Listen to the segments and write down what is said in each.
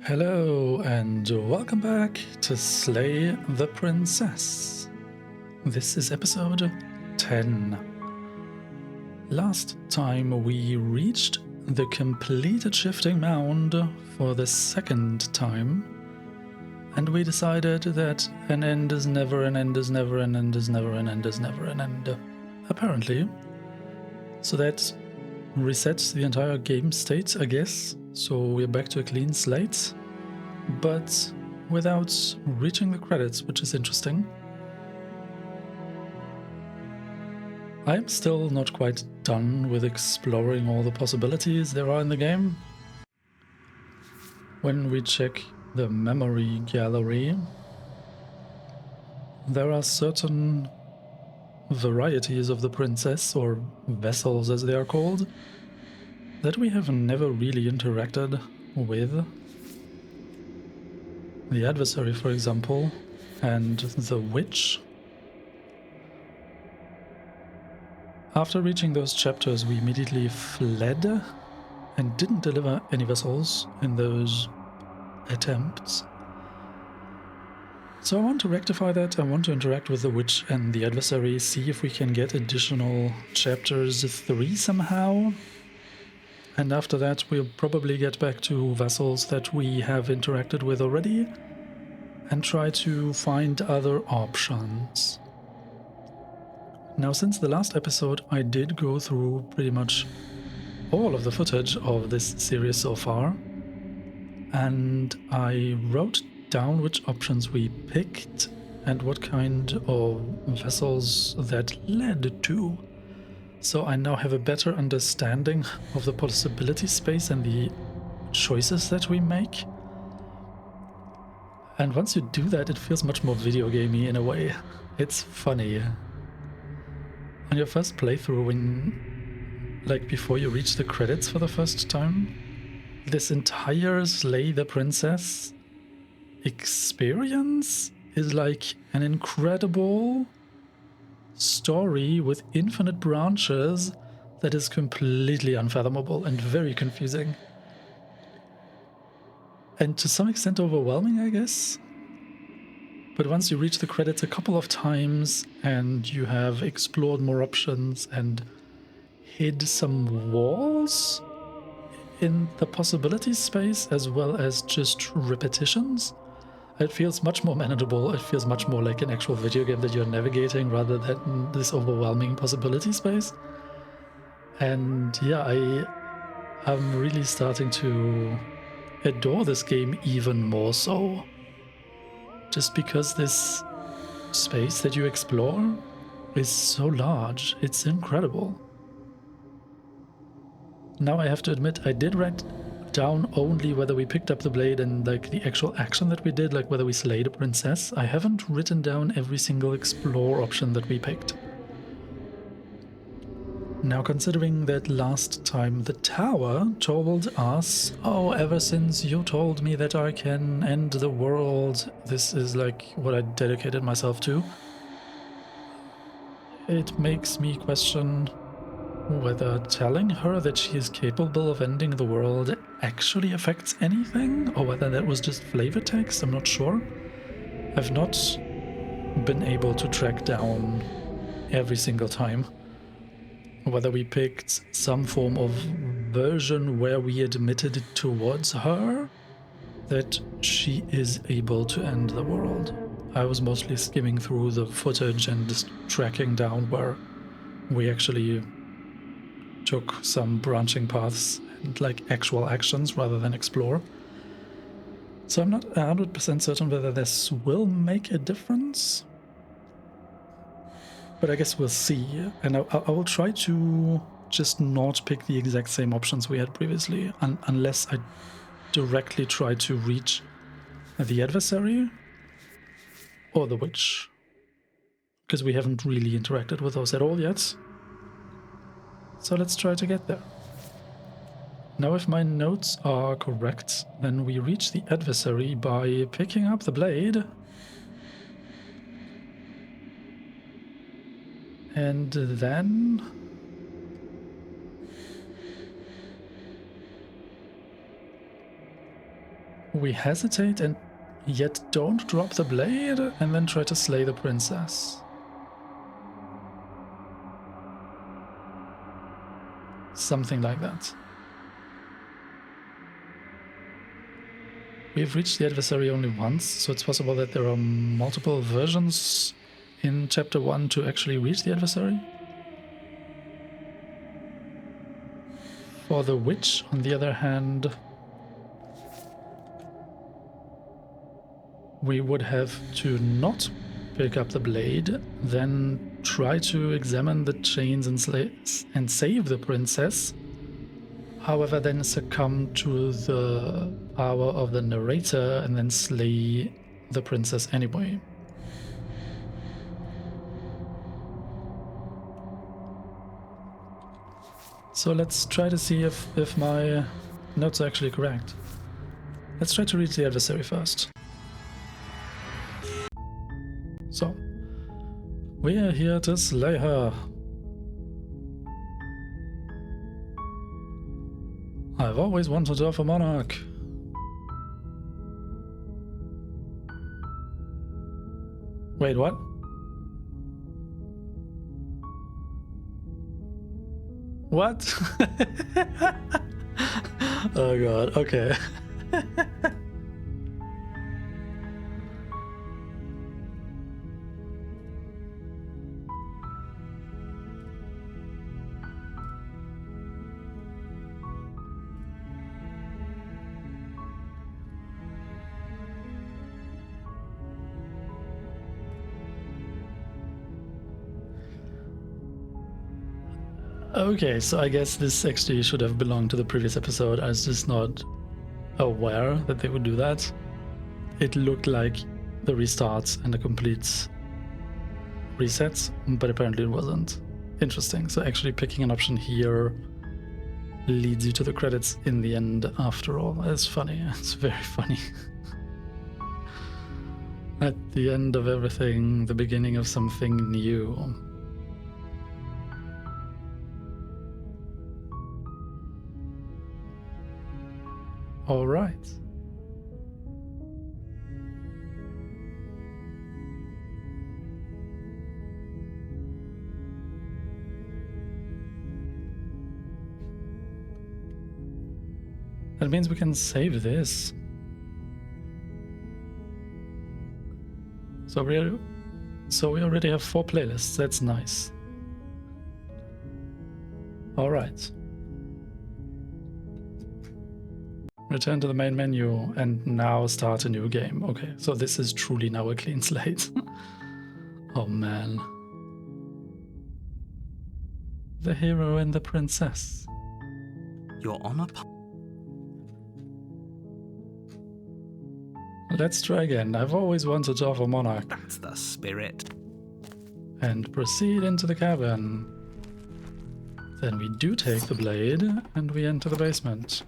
Hello and welcome back to Slay the Princess. This is episode 10. Last time we reached the completed shifting mound for the second time, and we decided that an end is never an end is never an end is never an end is never an end, apparently. So that resets the entire game state, I guess. So we're back to a clean slate, but without reaching the credits, which is interesting. I'm still not quite done with exploring all the possibilities there are in the game. When we check the memory gallery, there are certain varieties of the princess, or vessels as they are called, that we have never really interacted with. The adversary, for example, and the witch. After reaching those chapters, we immediately fled and didn't deliver any vessels in those attempts. So I want to rectify that. I want to interact with the witch and the adversary, see if we can get additional chapters 3 somehow. And after that, we'll probably get back to vessels that we have interacted with already and try to find other options. Now, since the last episode, I did go through pretty much all of the footage of this series so far, and I wrote down which options we picked and what kind of vessels that led to. So I now have a better understanding of the possibility space and the choices that we make. And once you do that, it feels much more video gamey in a way. It's funny. On your first playthrough, before you reach the credits for the first time, this entire Slay the Princess experience is like an incredible story with infinite branches that is completely unfathomable and very confusing. And to some extent overwhelming, I guess. But once you reach the credits a couple of times and you have explored more options and hid some walls in the possibility space as well as just repetitions, it feels much more manageable. It feels much more like an actual video game that you're navigating rather than this overwhelming possibility space. And yeah, I'm really starting to adore this game even more so. Just because this space that you explore is so large. It's incredible. Now I have to admit, I did write down only whether we picked up the blade and like the actual action that we did, like whether we slayed a princess. I haven't written down every single explore option that we picked. Now, considering that last time the tower told us, oh, ever since you told me that I can end the world, this is like what I dedicated myself to. It makes me question whether telling her that she is capable of ending the world actually affects anything, or whether that was just flavor text. I'm not sure. I've not been able to track down every single time whether we picked some form of version where we admitted towards her that she is able to end the world. I was mostly skimming through the footage and just tracking down where we actually took some branching paths and like actual actions rather than explore. So I'm not 100% certain whether this will make a difference, but I guess we'll see. And I will try to just not pick the exact same options we had previously, unless I directly try to reach the adversary or the witch, because we haven't really interacted with those at all yet. So let's try to get there. Now, if my notes are correct, then we reach the adversary by picking up the blade. And then we hesitate and yet don't drop the blade and then try to slay the princess. Something like that. We've reached the adversary only once, so it's possible that there are multiple versions in chapter 1 to actually reach the adversary. For the witch, on the other hand, we would have to not pick up the blade, then try to examine the chains and save the princess. However, then succumb to the power of the narrator and then slay the princess anyway. So let's try to see if my notes are actually correct. Let's try to reach the adversary first. So, we are here to slay her. I've always wanted to offer monarch. Wait, what? What? Oh god, okay. Okay, so I guess this actually should have belonged to the previous episode. I was just not aware that they would do that. It looked like the restarts and the complete resets, but apparently it wasn't. Interesting. So actually picking an option here leads you to the credits in the end after all. It's funny. It's very funny. At the end of everything, the beginning of something new. All right. That means we can save this. So we already have 4 playlists. That's nice. All right. Return to the main menu and now start a new game. Okay, so this is truly now a clean slate. Oh man. The hero and the princess. Your Honor. Let's try again. I've always wanted to offer monarch. That's the spirit. And proceed into the cabin. Then we do take the blade and we enter the basement.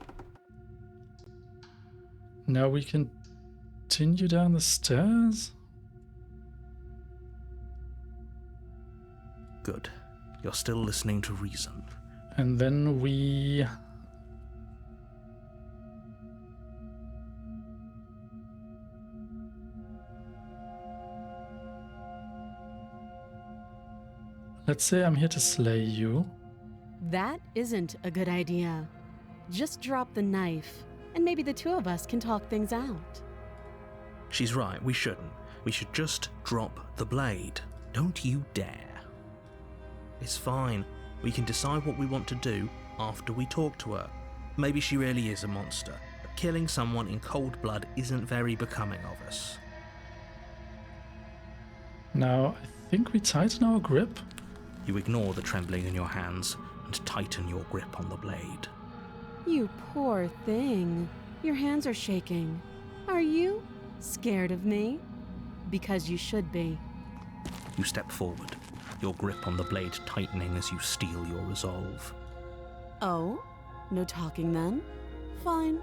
Now we continue down the stairs? Good. You're still listening to reason. And then we... Let's say I'm here to slay you. That isn't a good idea. Just drop the knife, and maybe the two of us can talk things out. She's right, we shouldn't. We should just drop the blade. Don't you dare. It's fine. We can decide what we want to do after we talk to her. Maybe she really is a monster, but killing someone in cold blood isn't very becoming of us. Now, I think we tighten our grip. You ignore the trembling in your hands and tighten your grip on the blade. You poor thing. Your hands are shaking. Are you scared of me? Because you should be. You step forward, your grip on the blade tightening as you steel your resolve. Oh? No talking then? Fine.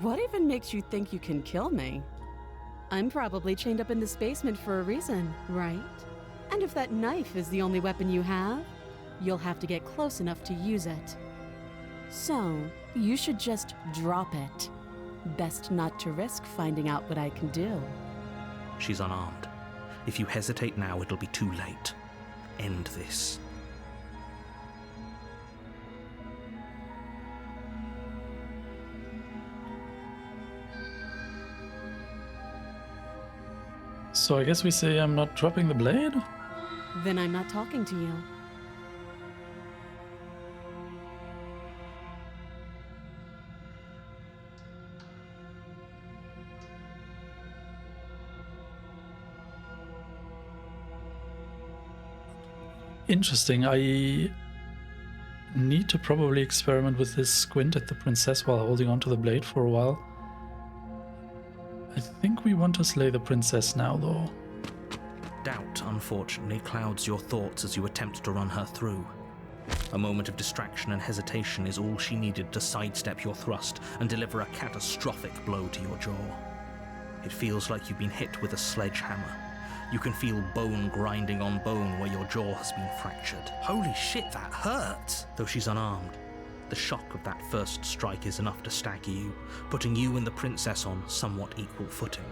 What even makes you think you can kill me? I'm probably chained up in this basement for a reason, right? And if that knife is the only weapon you have, you'll have to get close enough to use it. So, you should just drop it. Best not to risk finding out what I can do. She's unarmed. If you hesitate now, it'll be too late. End this. So I guess we say I'm not dropping the blade? Then I'm not talking to you. Interesting. I need to probably experiment with this squint at the princess while holding onto the blade for a while. I think we want to slay the princess now, though. Doubt, unfortunately, clouds your thoughts as you attempt to run her through. A moment of distraction and hesitation is all she needed to sidestep your thrust and deliver a catastrophic blow to your jaw. It feels like you've been hit with a sledgehammer. You can feel bone grinding on bone where your jaw has been fractured. Holy shit, that hurts! Though she's unarmed, the shock of that first strike is enough to stagger you, putting you and the princess on somewhat equal footing.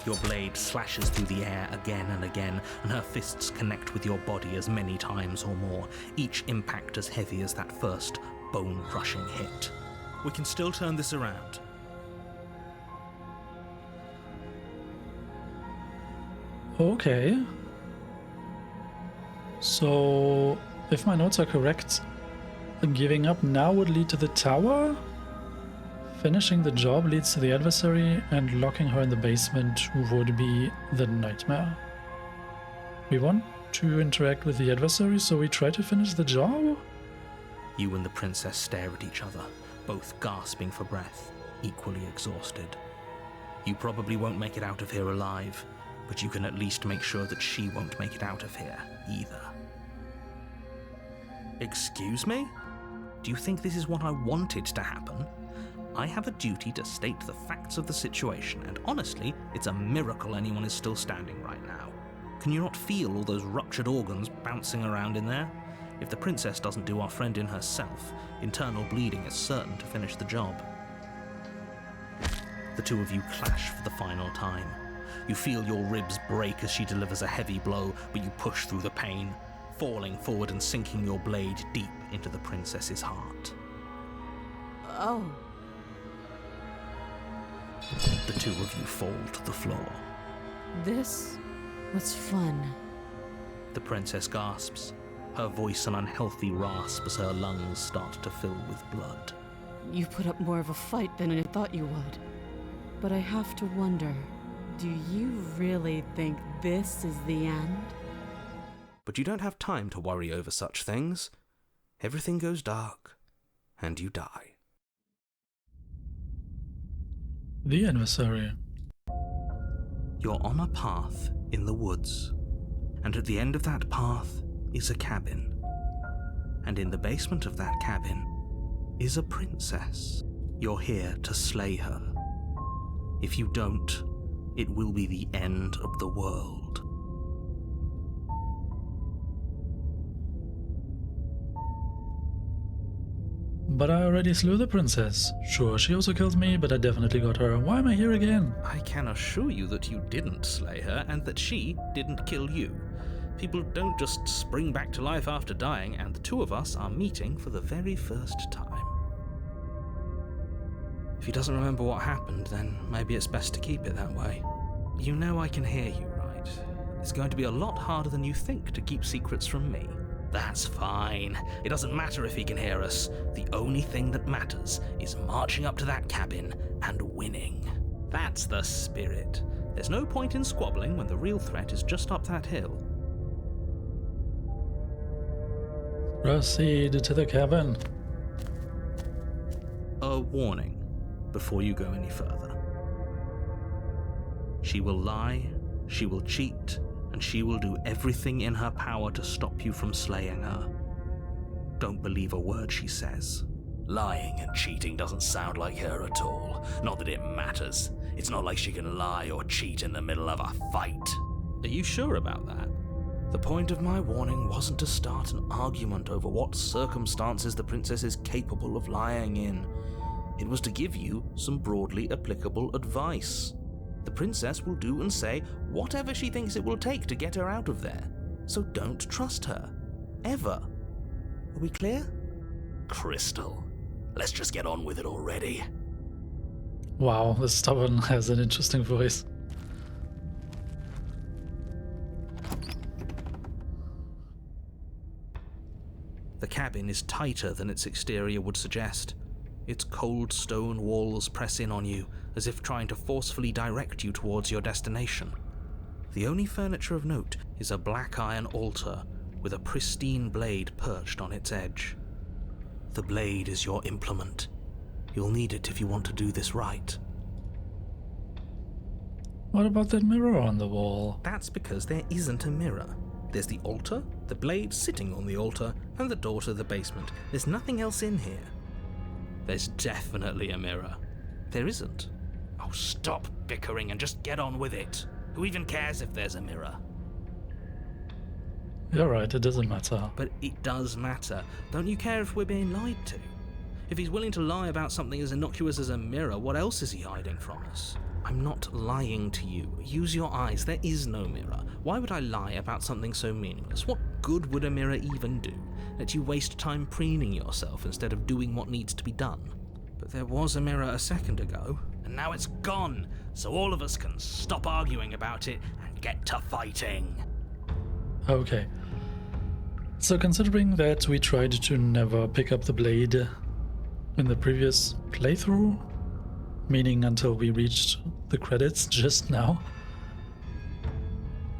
Your blade slashes through the air again and again, and her fists connect with your body as many times or more, each impact as heavy as that first bone-crushing hit. We can still turn this around. Okay. So, if my notes are correct, giving up now would lead to the tower, finishing the job leads to the adversary, and locking her in the basement would be the nightmare. We want to interact with the adversary, so we try to finish the job? You and the princess stare at each other, both gasping for breath, equally exhausted. You probably won't make it out of here alive, but you can at least make sure that she won't make it out of here either. Excuse me? Do you think this is what I wanted to happen? I have a duty to state the facts of the situation, and honestly, it's a miracle anyone is still standing right now. Can you not feel all those ruptured organs bouncing around in there? If the princess doesn't do our friend in herself, internal bleeding is certain to finish the job. The two of you clash for the final time. You feel your ribs break as she delivers a heavy blow, but you push through the pain, falling forward and sinking your blade deep into the princess's heart. Oh. The two of you fall to the floor. This was fun. The princess gasps, her voice an unhealthy rasp as her lungs start to fill with blood. You put up more of a fight than I thought you would. But I have to wonder, do you really think this is the end? But you don't have time to worry over such things. Everything goes dark, and you die. The adversary. You're on a path in the woods, and at the end of that path is a cabin. And in the basement of that cabin is a princess. You're here to slay her. If you don't, it will be the end of the world. But I already slew the princess. Sure, she also killed me, but I definitely got her. Why am I here again? I can assure you that you didn't slay her, and that she didn't kill you. People don't just spring back to life after dying, and the two of us are meeting for the very first time. If he doesn't remember what happened, then maybe it's best to keep it that way. You know I can hear you, right? It's going to be a lot harder than you think to keep secrets from me. That's fine. It doesn't matter if he can hear us. The only thing that matters is marching up to that cabin and winning. That's the spirit. There's no point in squabbling when the real threat is just up that hill. Proceed to the cabin. A warning before you go any further. She will lie, she will cheat, and she will do everything in her power to stop you from slaying her. Don't believe a word she says. Lying and cheating doesn't sound like her at all. Not that it matters. It's not like she can lie or cheat in the middle of a fight. Are you sure about that? The point of my warning wasn't to start an argument over what circumstances the princess is capable of lying in. It was to give you some broadly applicable advice. The princess will do and say whatever she thinks it will take to get her out of there. So don't trust her. Ever. Are we clear? Crystal, let's just get on with it already. Wow, this stubborn has an interesting voice. The cabin is tighter than its exterior would suggest. Its cold stone walls press in on you, as if trying to forcefully direct you towards your destination. The only furniture of note is a black iron altar with a pristine blade perched on its edge. The blade is your implement. You'll need it if you want to do this right. What about that mirror on the wall? That's because there isn't a mirror. There's the altar, the blade sitting on the altar, and the door to the basement. There's nothing else in here. There's definitely a mirror. There isn't. Oh, stop bickering and just get on with it. Who even cares if there's a mirror? You're right, it doesn't matter. But it does matter. Don't you care if we're being lied to? If he's willing to lie about something as innocuous as a mirror, what else is he hiding from us? I'm not lying to you. Use your eyes. There is no mirror. Why would I lie about something so meaningless? What good would a mirror even do? Let you waste time preening yourself instead of doing what needs to be done. But there was a mirror a second ago. And now it's gone, so all of us can stop arguing about it and get to fighting. Okay. So considering that we tried to never pick up the blade in the previous playthrough, meaning until we reached the credits just now,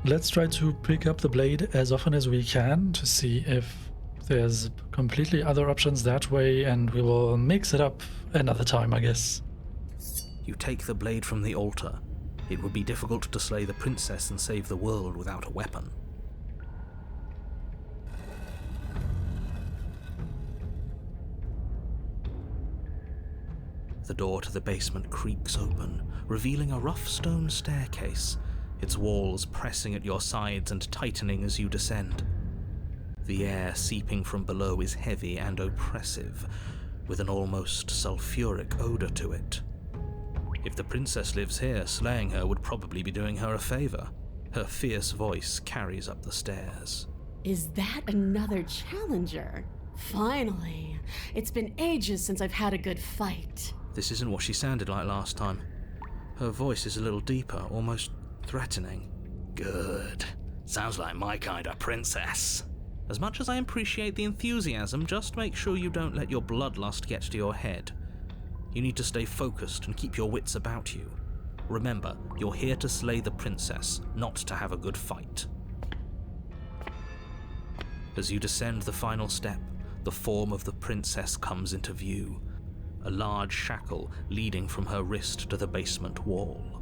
let's try to pick up the blade as often as we can to see if there's completely other options that way, and we will mix it up another time, I guess. You take the blade from the altar. It would be difficult to slay the princess and save the world without a weapon. The door to the basement creaks open, revealing a rough stone staircase, its walls pressing at your sides and tightening as you descend. The air seeping from below is heavy and oppressive, with an almost sulfuric odor to it. If the princess lives here, slaying her would probably be doing her a favor. Her fierce voice carries up the stairs. Is that another challenger? Finally. It's been ages since I've had a good fight. This isn't what she sounded like last time. Her voice is a little deeper, almost threatening. Good. Sounds like my kind of princess. As much as I appreciate the enthusiasm, just make sure you don't let your bloodlust get to your head. You need to stay focused and keep your wits about you. Remember, you're here to slay the princess, not to have a good fight. As you descend the final step, the form of the princess comes into view, a large shackle leading from her wrist to the basement wall.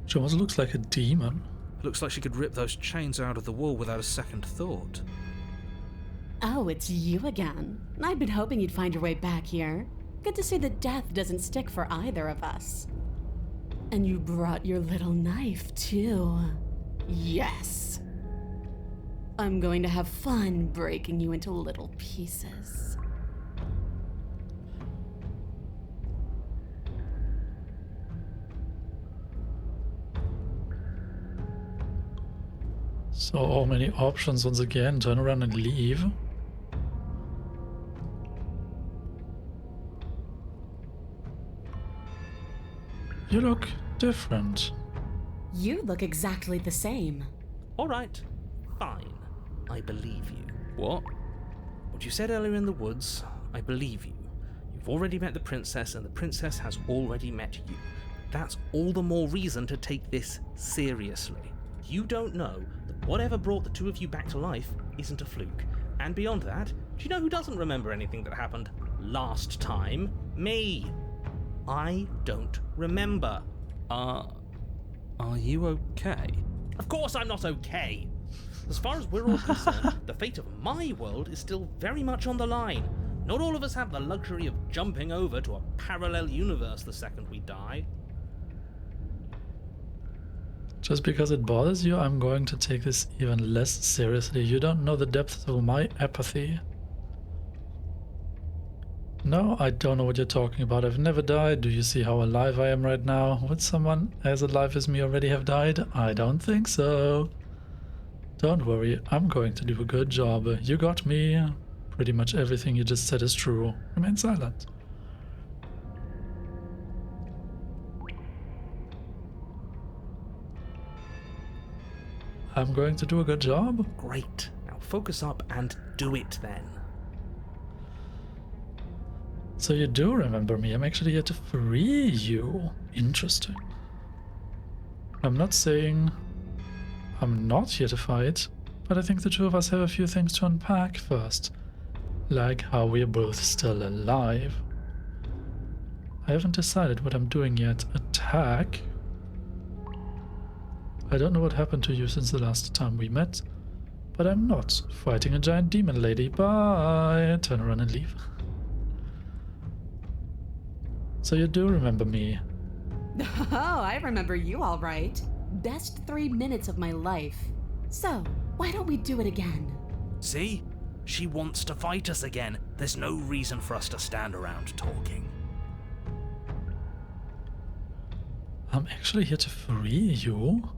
She almost looks like a demon. Looks like she could rip those chains out of the wall without a second thought. Oh, it's you again. I'd been hoping you'd find your way back here. Good to see that death doesn't stick for either of us. And you brought your little knife, too. Yes. I'm going to have fun breaking you into little pieces. So many options once again. Turn around and leave. You look different. You look exactly the same. All right, fine. I believe you. What? What you said earlier in the woods, I believe you. You've already met the princess, and the princess has already met you. That's all the more reason to take this seriously. You don't know that whatever brought the two of you back to life isn't a fluke. And beyond that, do you know who doesn't remember anything that happened last time? Me. I don't remember. Are you okay? Of course I'm not okay. As far as we're all concerned, the fate of my world is still very much on the line. Not all of us have the luxury of jumping over to a parallel universe the second we die. Just because it bothers you, I'm going to take this even less seriously. You don't know the depth of my apathy. No, I don't know what you're talking about. I've never died. Do you see how alive I am right now? Would someone as alive as me already have died? I don't think so. Don't worry, I'm going to do a good job. You got me. Pretty much everything you just said is true. Remain silent. I'm going to do a good job. Great. Now focus up and do it then. So you do remember me. I'm actually here to free you. Interesting. I'm not saying I'm not here to fight, but I think the two of us have a few things to unpack first. Like how we're both still alive. I haven't decided what I'm doing yet. Attack? I don't know what happened to you since the last time we met, but I'm not fighting a giant demon lady. Bye! Turn around and leave. So you do remember me. Oh, I remember you all right. Best 3 minutes of my life. So, why don't we do it again? See? She wants to fight us again. There's no reason for us to stand around talking. I'm actually here to free you?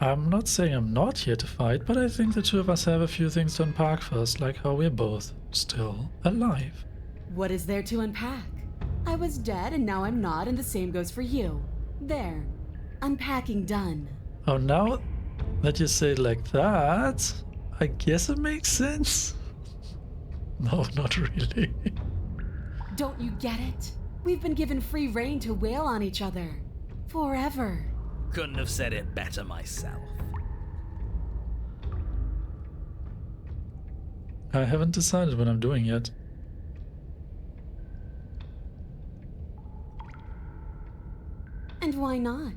I'm not saying I'm not here to fight, but I think the two of us have a few things to unpack first, like how we're both still alive. What is there to unpack? I was dead and now I'm not, and the same goes for you. There. Unpacking done. Oh, now that you say it like that, I guess it makes sense. No, not really. Don't you get it? We've been given free rein to wail on each other. Forever. Couldn't have said it better myself. I haven't decided what I'm doing yet. And why not?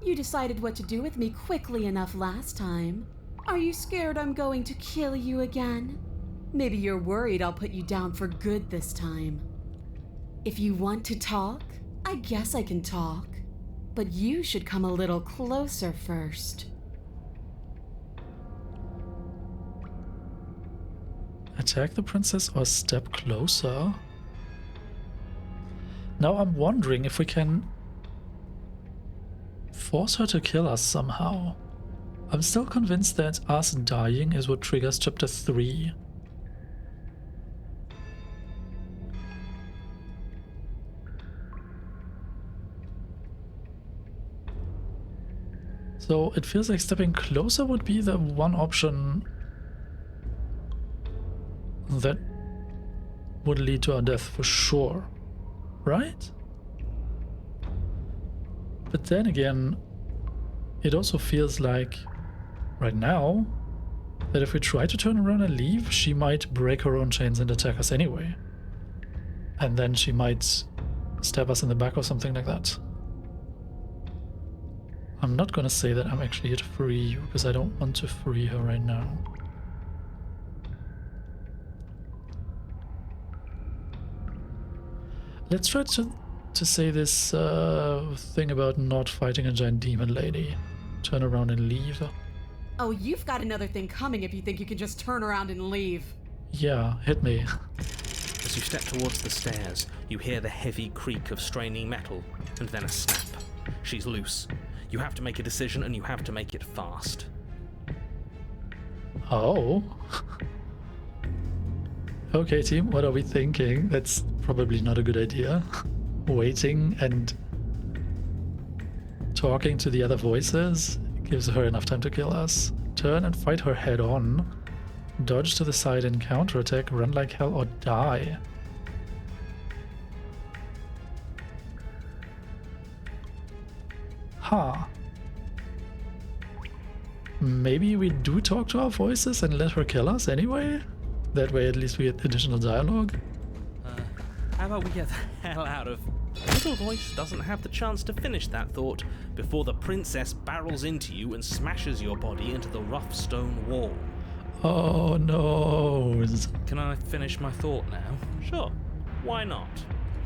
You decided what to do with me quickly enough last time. Are you scared I'm going to kill you again? Maybe you're worried I'll put you down for good this time. If you want to talk, I guess I can talk. But you should come a little closer first. Attack the princess or step closer? Now I'm wondering if we can force her to kill us somehow. I'm still convinced that us dying is what triggers chapter 3. So it feels like stepping closer would be the one option that would lead to our death for sure, right? But then again, it also feels like right now that if we try to turn around and leave, she might break her own chains and attack us anyway. And then she might stab us in the back or something like that. I'm not gonna say that I'm actually here to free you, because I don't want to free her right now. Let's try to say this thing about not fighting a giant demon lady. Turn around and leave. Oh, you've got another thing coming if you think you can just turn around and leave. Yeah, hit me. As you step towards the stairs, you hear the heavy creak of straining metal, and then a snap. She's loose. You have to make a decision, and you have to make it fast. Oh. Okay, team, what are we thinking? That's probably not a good idea. Waiting and talking to the other voices gives her enough time to kill us. Turn and fight her head on. Dodge to the side and counterattack, run like hell or die. Huh. Maybe we do talk to our voices and let her kill us anyway? That way at least we get additional dialogue. How about we get the hell out of... Little voice doesn't have the chance to finish that thought before the princess barrels into you and smashes your body into the rough stone wall. Oh no. Can I finish my thought now? Sure. Why not?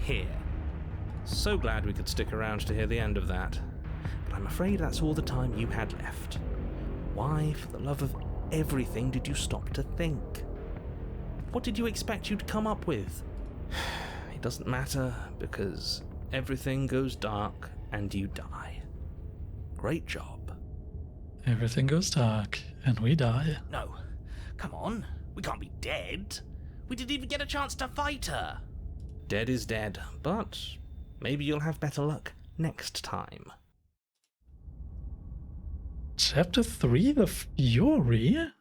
Here. So glad we could stick around to hear the end of that. But I'm afraid that's all the time you had left. Why, for the love of... everything did you stop to think? What did you expect you'd come up with? It doesn't matter, because everything goes dark and you die. Great job. Everything goes dark, and we die. No, come on. We can't be dead. We didn't even get a chance to fight her. Dead is dead, but maybe you'll have better luck next time. Chapter 3, The Fury?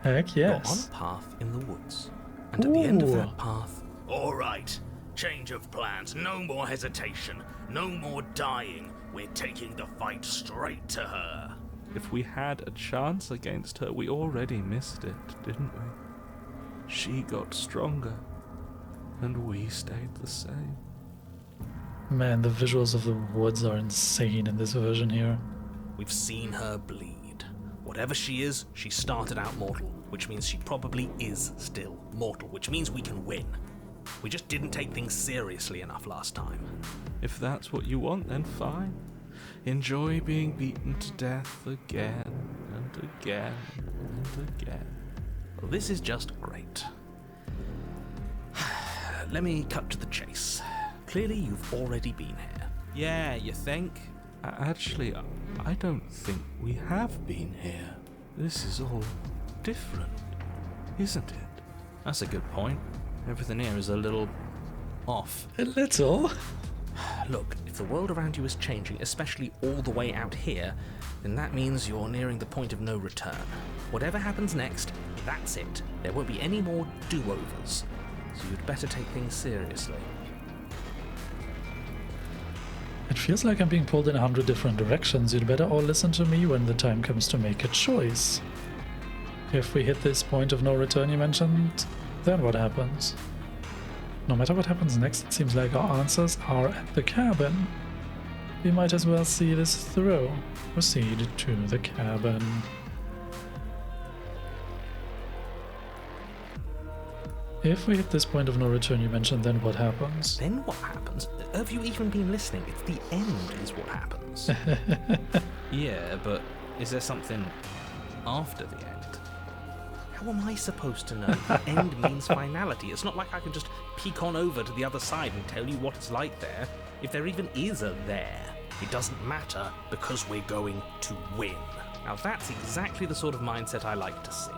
Heck You're yes. on a path in the woods, and at the end of Ooh. that path, All right. Change of plans. No more hesitation. No more dying. We're taking the fight straight to her. If we had a chance against her, we already missed it, didn't we? She got stronger, and we stayed the same. Man, the visuals of the woods are insane in this version here. we've seen her bleed. Whatever she is, she started out mortal, which means she probably is still mortal, which means we can win. We just didn't take things seriously enough last time. If that's what you want, then fine. Enjoy being beaten to death again and again and again. Well, this is just great. Let me cut to the chase. Clearly you've already been here. Yeah, you think? Actually, I don't think we have been here. This is all different, isn't it? That's a good point. Everything here is a little off. A little. Look, if the world around you is changing, especially all the way out here, then that means you're nearing the point of no return. Whatever happens next, that's it. There won't be any more do-overs. So you'd better take things seriously. It feels like I'm being pulled in 100 different directions. You'd better all listen to me when the time comes to make a choice. If we hit this point of no return you mentioned, then what happens? No matter what happens next, it seems like our answers are at the cabin. We might as well see this through. Proceed to the cabin. If we hit this point of no return you mentioned, then what happens? Then what happens? Have you even been listening? It's the end is what happens. Yeah, but is there something after the end? How am I supposed to know? The end means finality. It's not like I can just peek on over to the other side and tell you what it's like there. If there even is a there, it doesn't matter because we're going to win. Now that's exactly the sort of mindset I like to see.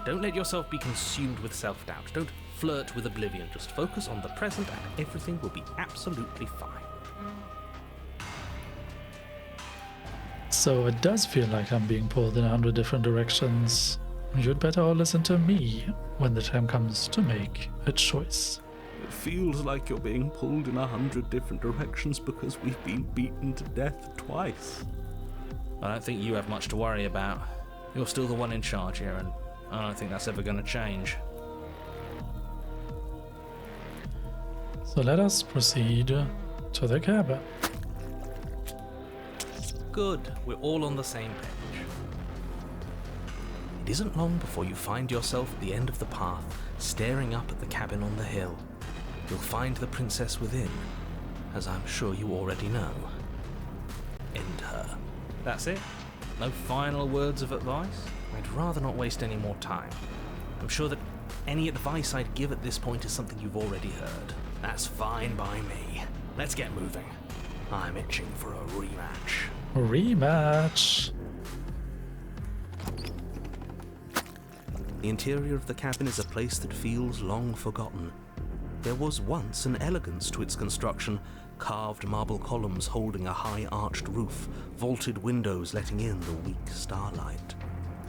Don't let yourself be consumed with self-doubt. Don't flirt with oblivion. Just focus on the present and everything will be absolutely fine. So it does feel like I'm being pulled in 100 different directions. You'd better all listen to me when the time comes to make a choice. It feels like you're being pulled in 100 different directions because we've been beaten to death twice. I don't think you have much to worry about. You're still the one in charge here, and I don't think that's ever going to change. So let us proceed to the cabin. Good, we're all on the same page. It isn't long before you find yourself at the end of the path, staring up at the cabin on the hill. You'll find the princess within, as I'm sure you already know. End her. That's it? No final words of advice? I'd rather not waste any more time. I'm sure that any advice I'd give at this point is something you've already heard. That's fine by me. Let's get moving. I'm itching for a rematch. Rematch! The interior of the cabin is a place that feels long forgotten. There was once an elegance to its construction, carved marble columns holding a high arched roof, vaulted windows letting in the weak starlight.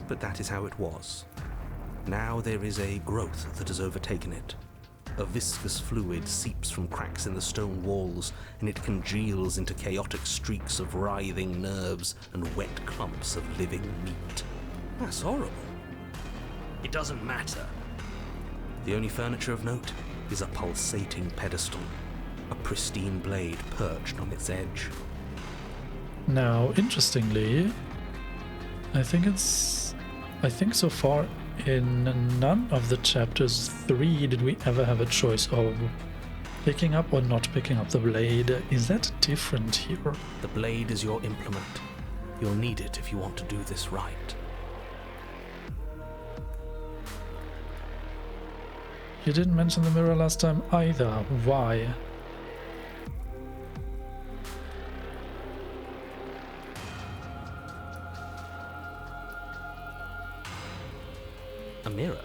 But that is how it was. Now there is a growth that has overtaken it. A viscous fluid seeps from cracks in the stone walls, and it congeals into chaotic streaks of writhing nerves and wet clumps of living meat. That's horrible. It doesn't matter. The only furniture of note is a pulsating pedestal, a pristine blade perched on its edge. Now, interestingly, I think so far in none of the chapters 3 did we ever have a choice of picking up or not picking up the blade. Is that different here? The blade is your implement. You'll need it if you want to do this right. You didn't mention the mirror last time either. Why? A mirror?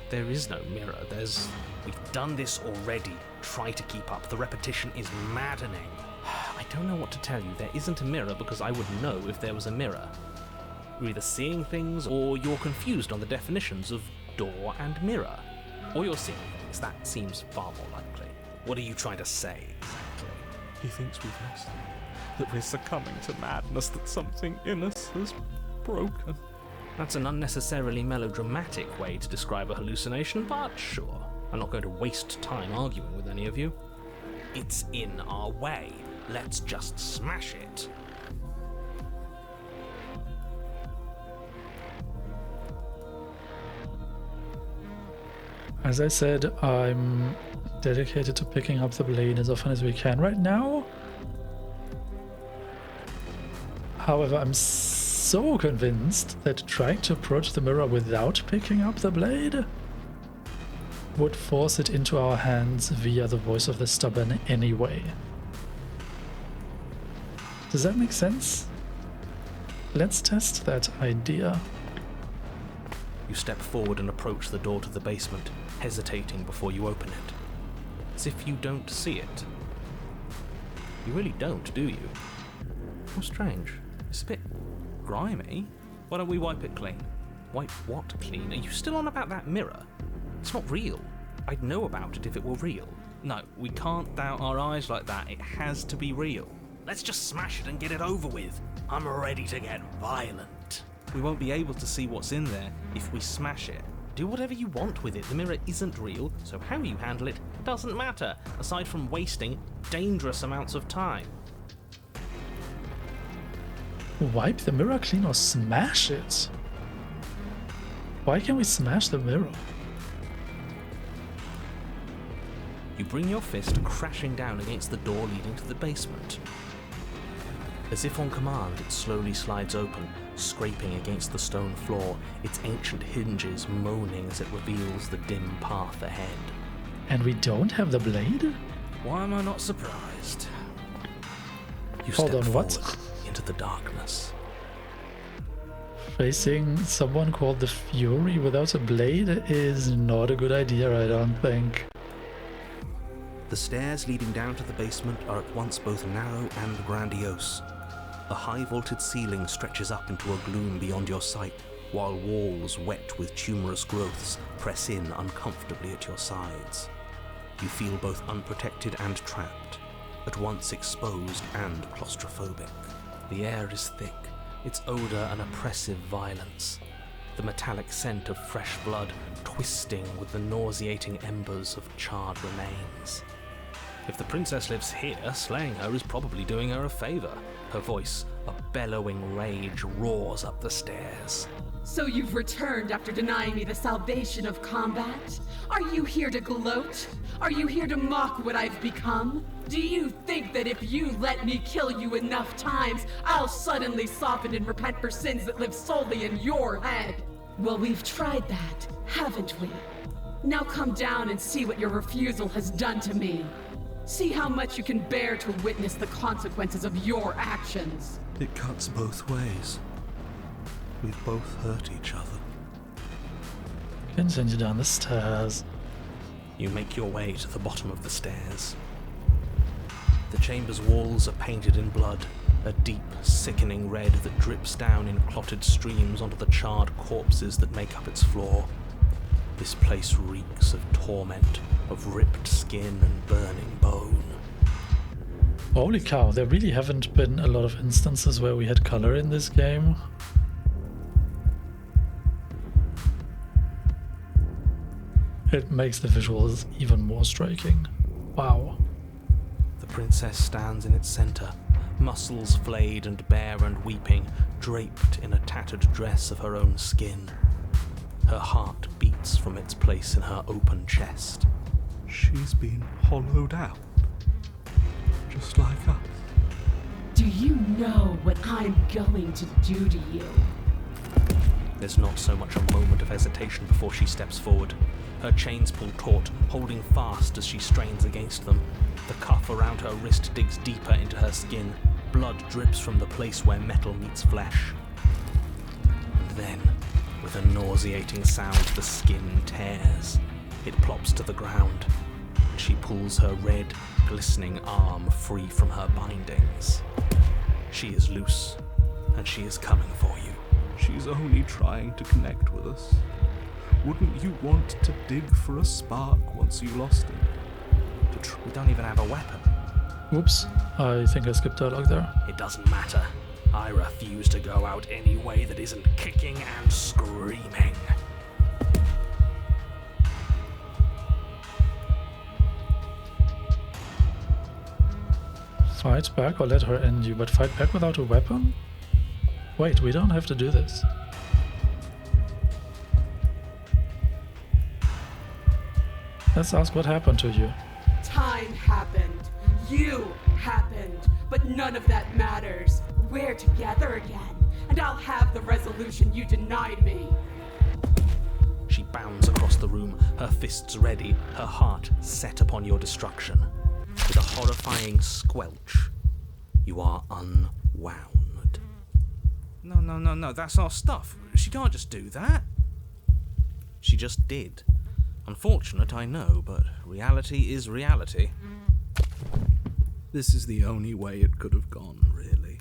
There is no mirror. We've done this already. Try to keep up. The repetition is maddening. I don't know what to tell you. There isn't a mirror because I would know if there was a mirror. You're either seeing things or you're confused on the definitions of door and mirror. Or you're seeing things. That seems far more likely. What are you trying to say, exactly? He thinks we've lost him, that we're succumbing to madness, that something in us has broken. That's an unnecessarily melodramatic way to describe a hallucination, but sure. I'm not going to waste time arguing with any of you. It's in our way. Let's just smash it. As I said, I'm dedicated to picking up the blade as often as we can right now. However, I'm so convinced that trying to approach the mirror without picking up the blade would force it into our hands via the voice of the stubborn anyway. Does that make sense? Let's test that idea. You step forward and approach the door to the basement, hesitating before you open it. As if you don't see it. You really don't, do you? How strange. It's a bit grimy. Why don't we wipe it clean? Wipe what clean? Are you still on about that mirror? It's not real. I'd know about it if it were real. No, we can't doubt our eyes like that. It has to be real. Let's just smash it and get it over with. I'm ready to get violent. We won't be able to see what's in there if we smash it. Do whatever you want with it. The mirror isn't real, so how you handle it doesn't matter, aside from wasting dangerous amounts of time. Wipe the mirror clean or smash it? Why can't we smash the mirror? You bring your fist crashing down against the door leading to the basement. As if on command, it slowly slides open, scraping against the stone floor, its ancient hinges moaning as it reveals the dim path ahead. And we don't have the blade? Why am I not surprised? You Hold step on, forward what? into the darkness. Facing someone called the Fury without a blade is not a good idea, I don't think. The stairs leading down to the basement are at once both narrow and grandiose. A high-vaulted ceiling stretches up into a gloom beyond your sight, while walls wet with tumorous growths press in uncomfortably at your sides. You feel both unprotected and trapped, at once exposed and claustrophobic. The air is thick, its odour an oppressive violence, the metallic scent of fresh blood twisting with the nauseating embers of charred remains. If the princess lives here, slaying her is probably doing her a favour. Her voice, a bellowing rage, roars up the stairs. So you've returned after denying me the salvation of combat? Are you here to gloat? Are you here to mock what I've become? Do you think that if you let me kill you enough times, I'll suddenly soften and repent for sins that live solely in your head? Well, we've tried that, haven't we? Now come down and see what your refusal has done to me. See how much you can bear to witness the consequences of your actions. It cuts both ways. We've both hurt each other. Continue down the stairs. You make your way to the bottom of the stairs. The chamber's walls are painted in blood, a deep, sickening red that drips down in clotted streams onto the charred corpses that make up its floor. This place reeks of torment, of ripped skin and burning bone. Holy cow, there really haven't been a lot of instances where we had color in this game. It makes the visuals even more striking. Wow. The princess stands in its center, muscles flayed and bare and weeping, draped in a tattered dress of her own skin. Her heart beats from its place in her open chest. She's been hollowed out, just like us. Do you know what I'm going to do to you? There's not so much a moment of hesitation before she steps forward. Her chains pull taut, holding fast as she strains against them. The cuff around her wrist digs deeper into her skin. Blood drips from the place where metal meets flesh. And then, with a nauseating sound, the skin tears. It plops to the ground, and she pulls her red, glistening arm free from her bindings. She is loose, and she is coming for you. She's only trying to connect with us. Wouldn't you want to dig for a spark once you lost it? We don't even have a weapon. Whoops, I think I skipped dialogue there. It doesn't matter. I refuse to go out any way that isn't kicking and screaming. Fight back or let her end you, but fight back without a weapon? Wait, we don't have to do this. Let's ask what happened to you. Time happened. You happened. But none of that matters. We're together again, and I'll have the resolution you denied me. She bounds across the room, her fists ready, her heart set upon your destruction. With a horrifying squelch, you are unwound. No, that's our stuff. She can't just do that. She just did. Unfortunate, I know, but reality is reality. This is the only way it could have gone, really.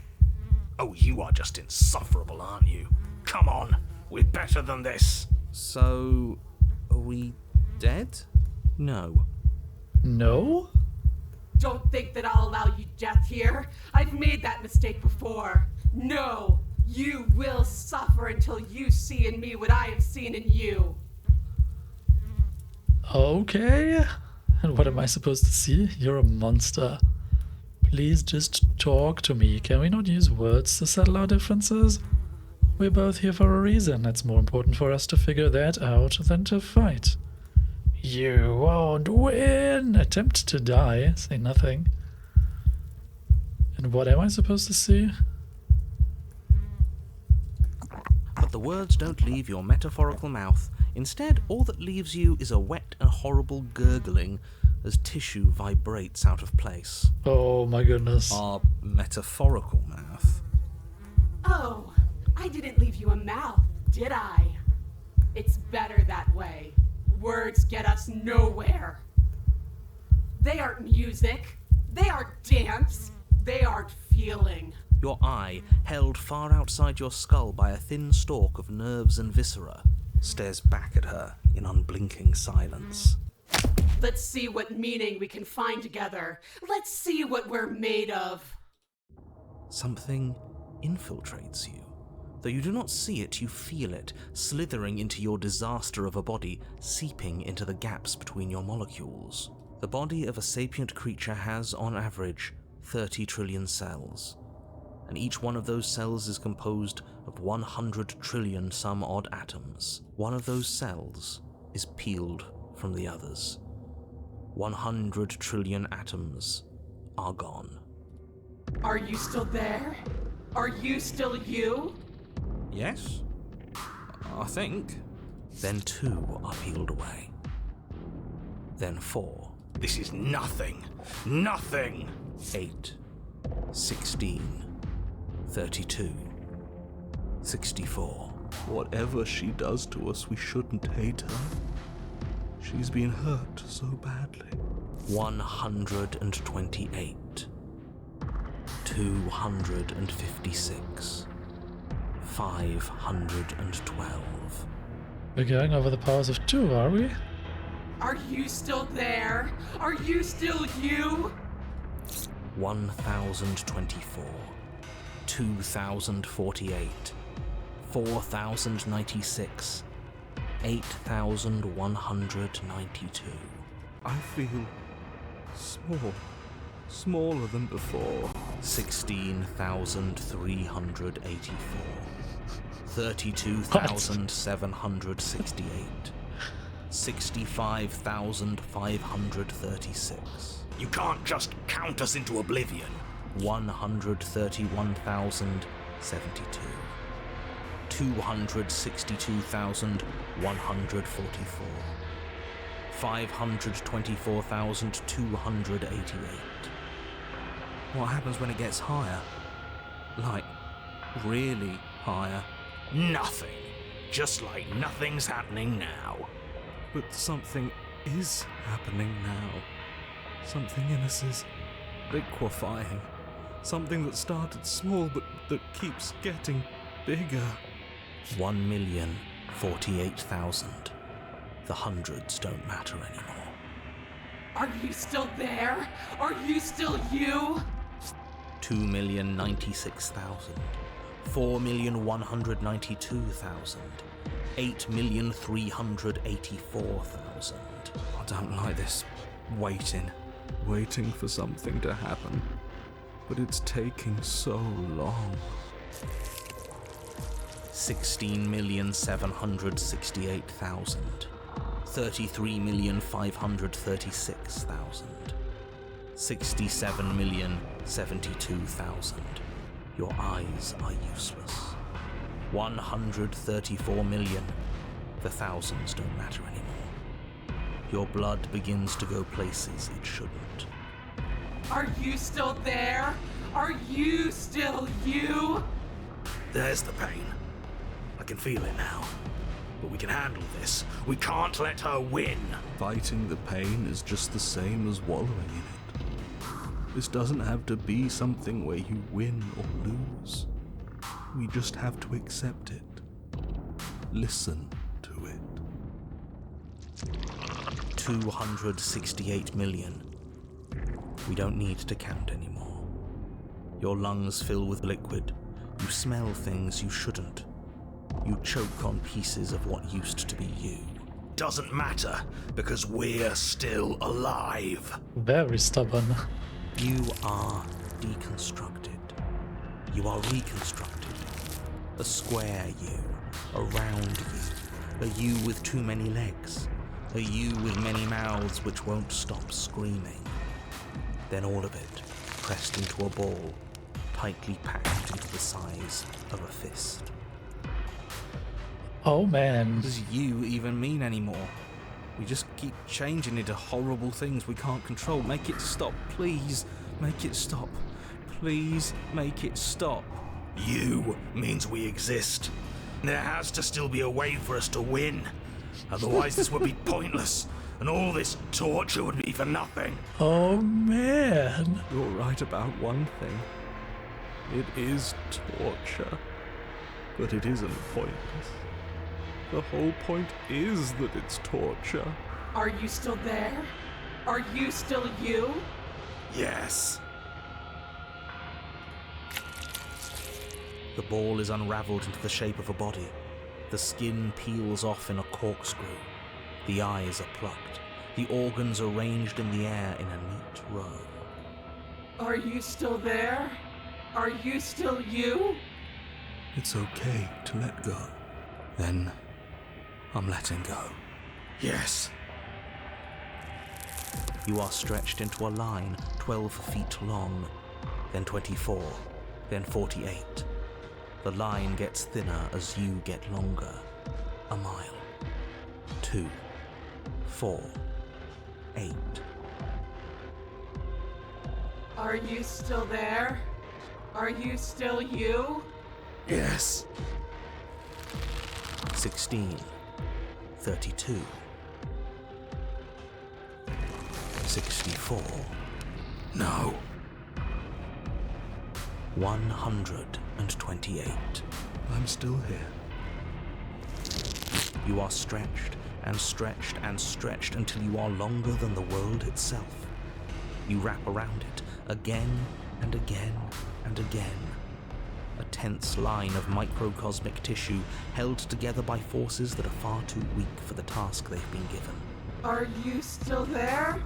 Oh, you are just insufferable, aren't you? Come on, we're better than this. So, are we dead? No. No? Don't think that I'll allow you death here. I've made that mistake before. No, you will suffer until you see in me what I have seen in you. Okay. And what am I supposed to see? You're a monster. Please just talk to me. Can we not use words to settle our differences? We're both here for a reason. It's more important for us to figure that out than to fight. You won't win! Attempt to die. Say nothing. And what am I supposed to see? But the words don't leave your metaphorical mouth. Instead, all that leaves you is a wet and horrible gurgling as tissue vibrates out of place. Oh my goodness. Our metaphorical mouth. Oh, I didn't leave you a mouth, did I? It's better that way. Words get us nowhere. They aren't music. They aren't dance. They aren't feeling. Your eye, held far outside your skull by a thin stalk of nerves and viscera, stares back at her in unblinking silence. Let's see what meaning we can find together. Let's see what we're made of. Something infiltrates you. Though you do not see it, you feel it, slithering into your disaster of a body, seeping into the gaps between your molecules. The body of a sapient creature has, on average, 30 trillion cells. And each one of those cells is composed of 100 trillion some odd atoms. One of those cells is peeled from the others. 100 trillion atoms are gone. Are you still there? Are you still you? Yes? I think. Then 2 are peeled away. Then 4. This is nothing. Nothing. 8. 16. 32. 64. Whatever she does to us, we shouldn't hate her. She's been hurt so badly. 128. 256. 512. We're going over the powers of 2, are we? Are you still there? Are you still you? 1024. 2048. 4096. 8192. I feel small. Smaller than before. 16,384. 32,768. 65,536. You can't just count us into oblivion. 131,072. 262,144. 524,288. What happens when it gets higher? Like, really higher? Nothing. Just like nothing's happening now. But something is happening now. Something in us is liquefying. Something that started small but that keeps getting bigger. 1,048,000. The hundreds don't matter anymore. Are you still there? Are you still you? 2,096,000. 4,192,000. 8,384,000. I don't like this Waiting for something to happen. But it's taking so long. 16,768,000. 33,536,000. 67,072,000. Your eyes are useless. 134 million. The thousands don't matter anymore. Your blood begins to go places it shouldn't. Are you still there? Are you still you? There's the pain. I can feel it now. But we can handle this. We can't let her win. Fighting the pain is just the same as wallowing in it. This doesn't have to be something where you win or lose. We just have to accept it. Listen to it. 268 million. We don't need to count anymore. Your lungs fill with liquid. You smell things you shouldn't. You choke on pieces of what used to be you. Doesn't matter, because we're still alive. Very stubborn. You are deconstructed. You are reconstructed. A square you, a round you, a you with too many legs, a you with many mouths which won't stop screaming. Then all of it pressed into a ball, tightly packed into the size of a fist. Oh man. Does you even mean anymore? We just keep changing into horrible things we can't control. Make it stop, please. Make it stop. Please make it stop. You means we exist. There has to still be a way for us to win. Otherwise this would be pointless, and all this torture would be for nothing. Oh man. You're right about one thing. It is torture. But it isn't pointless. The whole point is that it's torture. Are you still there? Are you still you? Yes. The ball is unraveled into the shape of a body. The skin peels off in a corkscrew. The eyes are plucked. The organs arranged in the air in a neat row. Are you still there? Are you still you? It's okay to let go. Then I'm letting go. Yes. You are stretched into a line 12 feet long, then 24, then 48. The line gets thinner as you get longer. A mile. 2, 4, 8. Are you still there? Are you still you? Yes. 16, 32, 64, No. 128. I'm still here. You are stretched and stretched and stretched until you are longer than the world itself. You wrap around it again and again and again. A tense line of microcosmic tissue held together by forces that are far too weak for the task they've been given. Are you still there?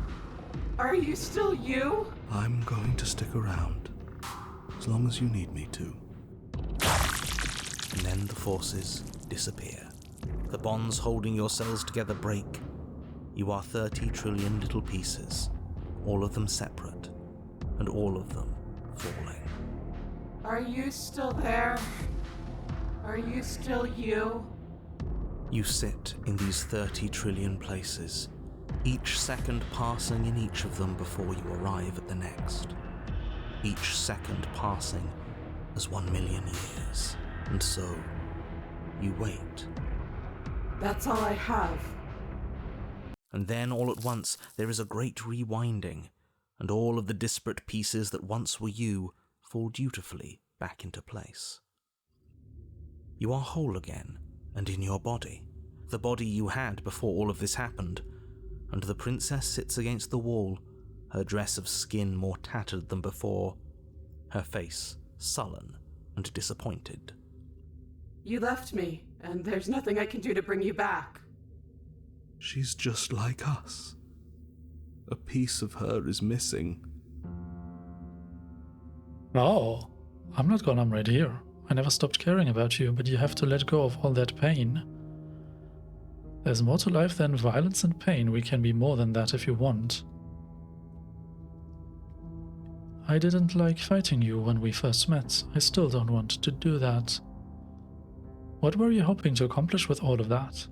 Are you still you? I'm going to stick around. As long as you need me to. And then the forces disappear. The bonds holding your cells together break. You are 30 trillion little pieces, all of them separate, and all of them falling. Are you still there? Are you still you? You sit in these 30 trillion places, each second passing in each of them before you arrive at the next. Each second passing as 1,000,000 years. And so, you wait. That's all I have. And then, all at once, there is a great rewinding, and all of the disparate pieces that once were you fall dutifully back into place. You are whole again, and in your body, the body you had before all of this happened, and the princess sits against the wall, her dress of skin more tattered than before, her face sullen and disappointed. You left me, and there's nothing I can do to bring you back. She's just like us. A piece of her is missing. Oh, I'm not gone, I'm right here. I never stopped caring about you, but you have to let go of all that pain. There's more to life than violence and pain. We can be more than that if you want. I didn't like fighting you when we first met. I still don't want to do that. What were you hoping to accomplish with all of that?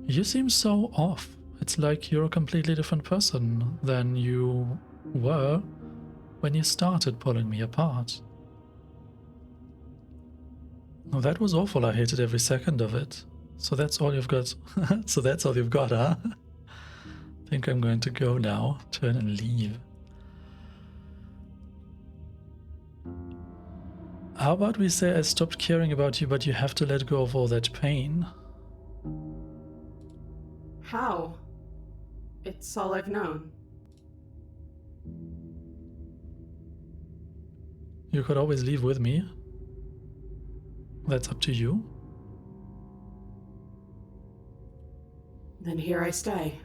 You seem so off. It's like you're a completely different person than you were when you started pulling me apart. Oh, that was awful. I hated every second of it. So that's all you've got. So that's all you've got, huh? I think I'm going to go now. Turn and leave. How about we say I stopped caring about you, but you have to let go of all that pain? How? It's all I've known. You could always leave with me. That's up to you. Then here I stay.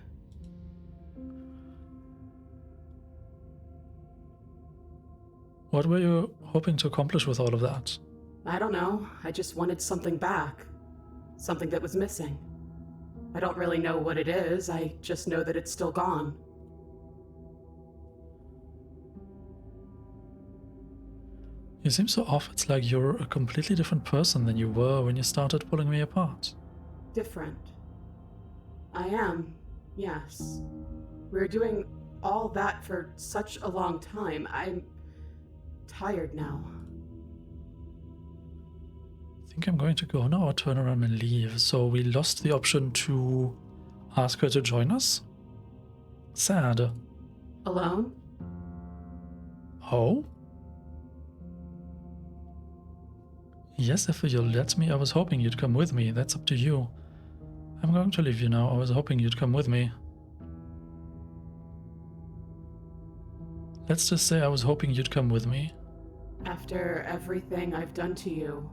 What were you hoping to accomplish with all of that? I don't know. I just wanted something back. Something that was missing. I don't really know what it is. I just know that it's still gone. You seem so off. It's like you're a completely different person than you were when you started pulling me apart. Different. I am, yes. We're doing all that for such a long time. I'm tired now. I think I'm going to go now or turn around and leave. So we lost the option to ask her to join us? Sad. Alone? Oh? Yes, if you'll let me. I was hoping you'd come with me. That's up to you. I'm going to leave you now. I was hoping you'd come with me. Let's just say I was hoping you'd come with me. After everything I've done to you,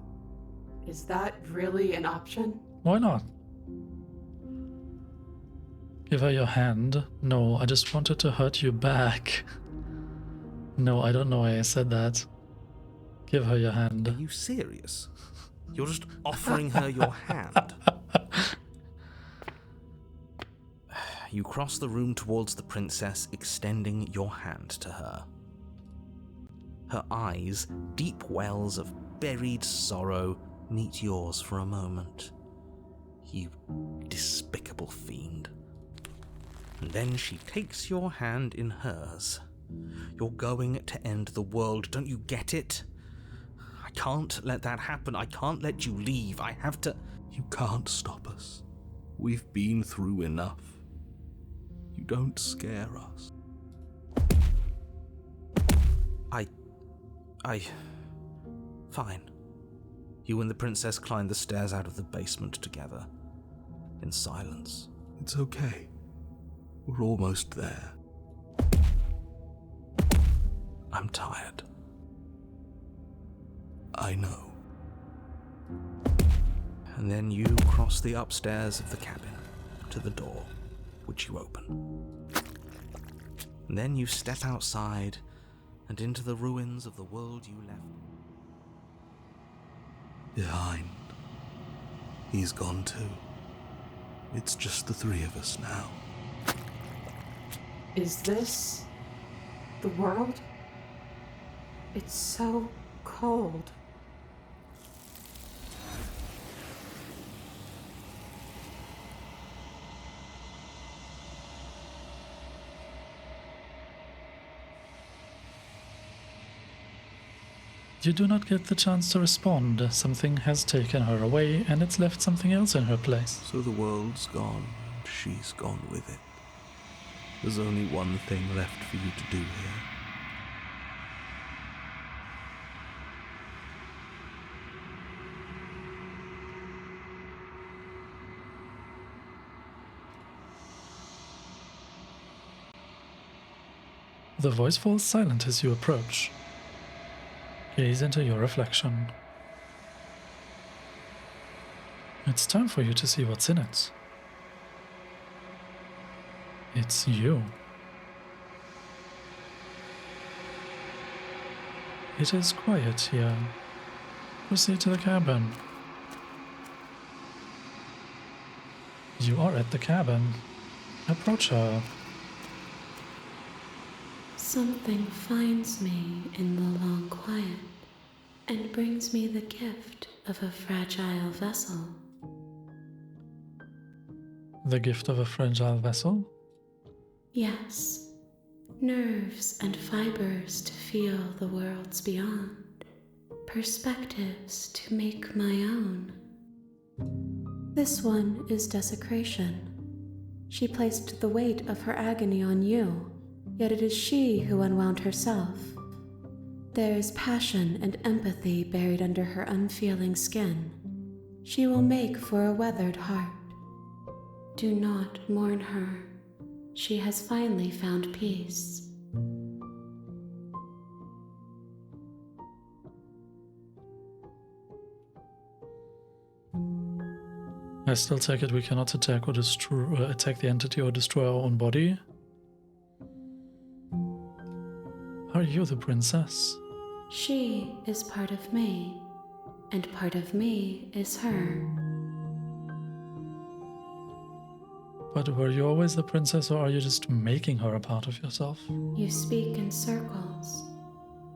is that really an option? Why not? Give her your hand. No, I just wanted to hurt you back. No, I don't know why I said that. Give her your hand. Are you serious? You're just offering her your hand. You cross the room towards the princess, extending your hand to her. Her eyes, deep wells of buried sorrow, meet yours for a moment. You despicable fiend. And then she takes your hand in hers. You're going to end the world, don't you get it? I can't let that happen. I can't let you leave. I have to... You can't stop us. We've been through enough. You don't scare us. Fine. You and the princess climb the stairs out of the basement together, in silence. It's okay. We're almost there. I'm tired. I know. And then you cross the upstairs of the cabin to the door, which you open. And then you step outside and into the ruins of the world you left. Behind. He's gone too. It's just the three of us now. Is this the world? It's so cold. You do not get the chance to respond. Something has taken her away, and it's left something else in her place. So the world's gone, and she's gone with it. There's only one thing left for you to do here. The voice falls silent as you approach. Gaze into your reflection. It's time for you to see what's in it. It's you. It is quiet here. Proceed to the cabin. You are at the cabin. Approach her. Something finds me in the long quiet and brings me the gift of a fragile vessel. The gift of a fragile vessel? Yes, nerves and fibers to feel the worlds beyond, perspectives to make my own. This one is desecration. She placed the weight of her agony on you, yet it is she who unwound herself. There is passion and empathy buried under her unfeeling skin. She will make for a weathered heart. Do not mourn her. She has finally found peace. I still take it we cannot attack or attack the entity or destroy our own body. Are you the princess? She is part of me, and part of me is her. But were you always the princess, or are you just making her a part of yourself? You speak in circles.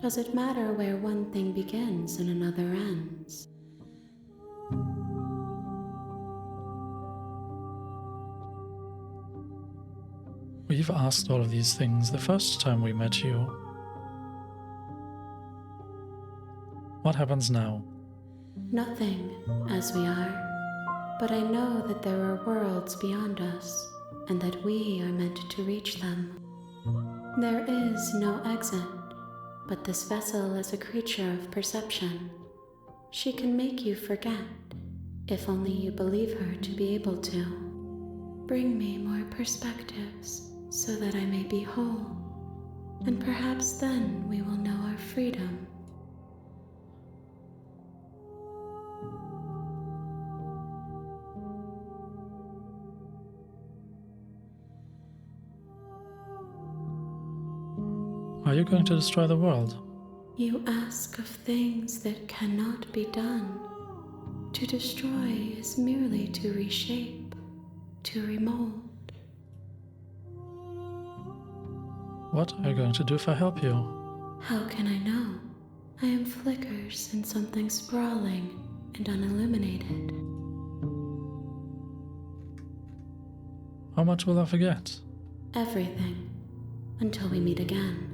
Does it matter where one thing begins and another ends? We've asked all of these things the first time we met you. What happens now? Nothing, as we are. But I know that there are worlds beyond us, and that we are meant to reach them. There is no exit, but this vessel is a creature of perception. She can make you forget, if only you believe her to be able to. Bring me more perspectives, so that I may be whole, and perhaps then we will know our freedom. Are you going to destroy the world? You ask of things that cannot be done. To destroy is merely to reshape, to remold. What are you going to do if I help you? How can I know? I am flickers in something sprawling and unilluminated. How much will I forget? Everything, until we meet again.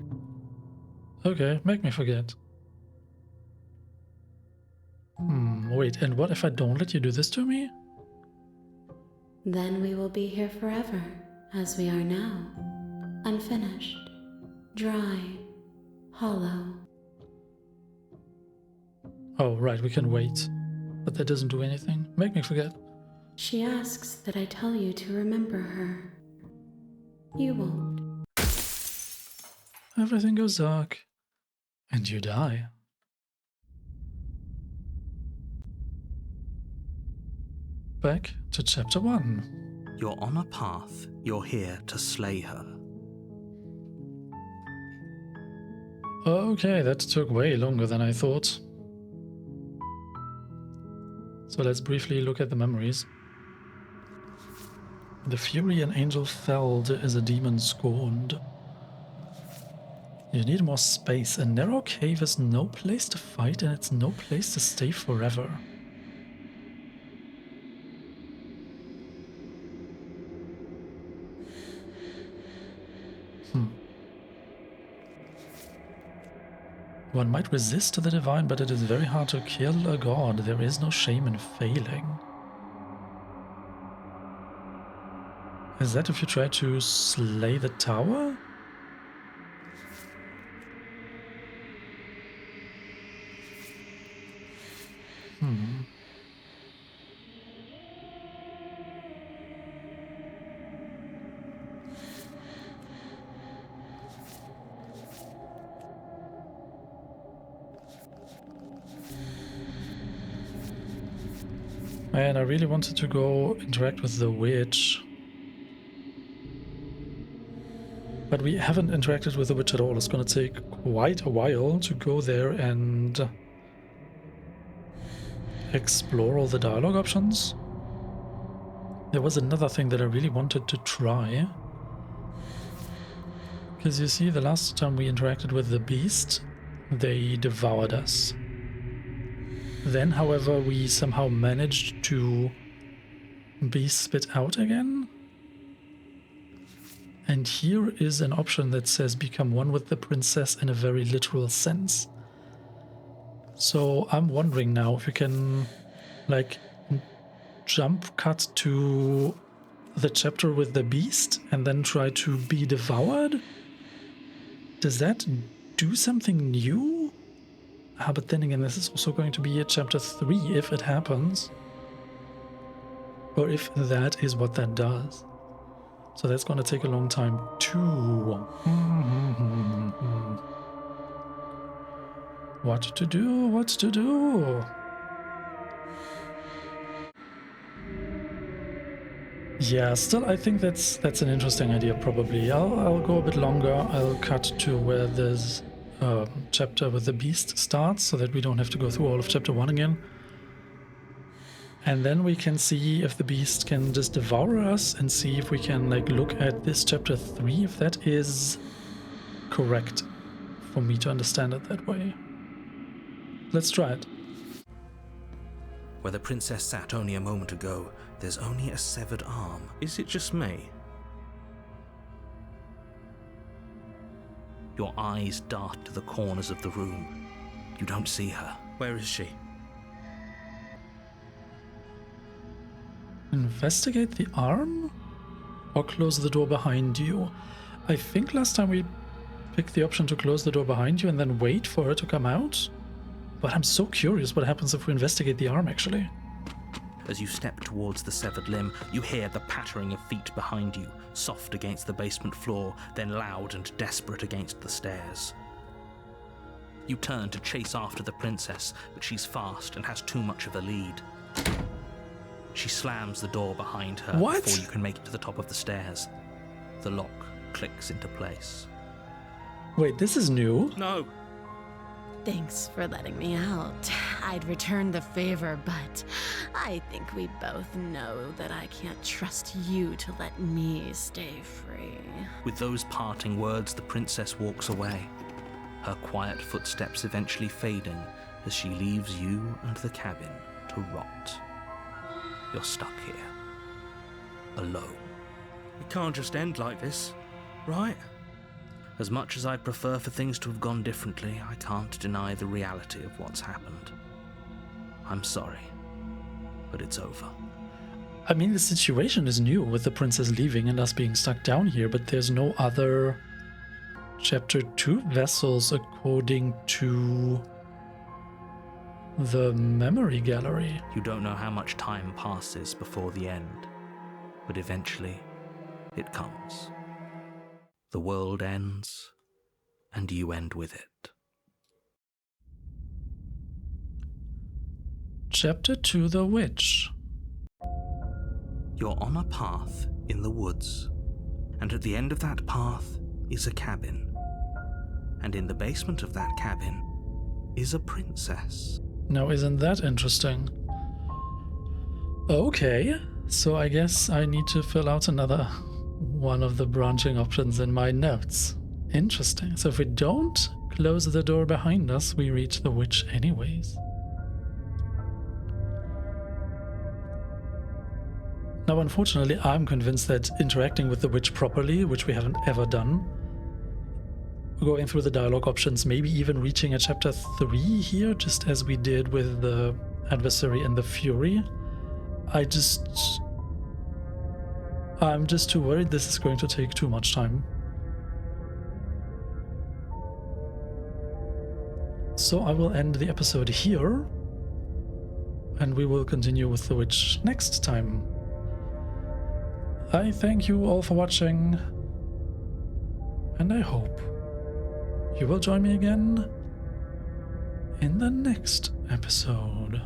Okay, make me forget. Wait, and what if I don't let you do this to me? Then we will be here forever, as we are now. Unfinished, dry, hollow. Oh, right, we can wait. But that doesn't do anything. Make me forget. She asks that I tell you to remember her. You won't. Everything goes dark. And you die. Back to chapter 1. You're on a path. You're here to slay her. Okay, that took way longer than I thought. So let's briefly look at the memories. The fury an angel felled is a demon scorned. You need more space. A narrow cave is no place to fight, and it's no place to stay forever. One might resist the divine, but it is very hard to kill a god. There is no shame in failing. Is that if you try to slay the tower? Man, I really wanted to go interact with the witch. But we haven't interacted with the witch at all. It's gonna take quite a while to go there and explore all the dialogue options. There was another thing that I really wanted to try. Because you see, the last time we interacted with the beast, they devoured us. Then, however, we somehow managed to be spit out again. And here is an option that says become one with the princess in a very literal sense. So I'm wondering now if you can, like, jump cut to the chapter with the beast and then try to be devoured? Does that do something new? Ah, but then again, this is also going to be a chapter 3 if it happens. Or if that is what that does. So that's going to take a long time too. What to do? What to do? Yeah, still I think that's an interesting idea probably. I'll go a bit longer. I'll cut to where this chapter with the beast starts so that we don't have to go through all of chapter 1 again. And then we can see if the beast can just devour us and see if we can like look at this chapter 3 if that is correct for me to understand it that way. Let's try it. Where the princess sat only a moment ago, there's only a severed arm. Is it just me? Your eyes dart to the corners of the room. You don't see her. Where is she? Investigate the arm? Or close the door behind you? I think last time we picked the option to close the door behind you and then wait for her to come out. But I'm so curious what happens if we investigate the arm, actually. As you step towards the severed limb, you hear the pattering of feet behind you, soft against the basement floor, then loud and desperate against the stairs. You turn to chase after the princess, but she's fast and has too much of a lead. She slams the door behind her before you can make it to the top of the stairs. The lock clicks into place. Wait, this is new? No! Thanks for letting me out. I'd return the favor, but I think we both know that I can't trust you to let me stay free. With those parting words, the princess walks away, her quiet footsteps eventually fading as she leaves you and the cabin to rot. You're stuck here, alone. It can't just end like this, right? As much as I'd prefer for things to have gone differently, I can't deny the reality of what's happened. I'm sorry, but it's over. I mean, the situation is new with the princess leaving and us being stuck down here, but there's no other chapter 2 vessels according to the memory gallery. You don't know how much time passes before the end, but eventually it comes. The world ends, and you end with it. Chapter 2, The Witch. You're on a path in the woods, and at the end of that path is a cabin. And in the basement of that cabin is a princess. Now, isn't that interesting? Okay, so I guess I need to fill out another one of the branching options in my notes. Interesting. So if we don't close the door behind us, we reach the witch anyways. Now, unfortunately, I'm convinced that interacting with the witch properly, which we haven't ever done, going through the dialogue options, maybe even reaching a chapter 3 here, just as we did with the adversary and the fury. I'm just too worried this is going to take too much time. So I will end the episode here, and we will continue with the witch next time. I thank you all for watching, and I hope you will join me again in the next episode.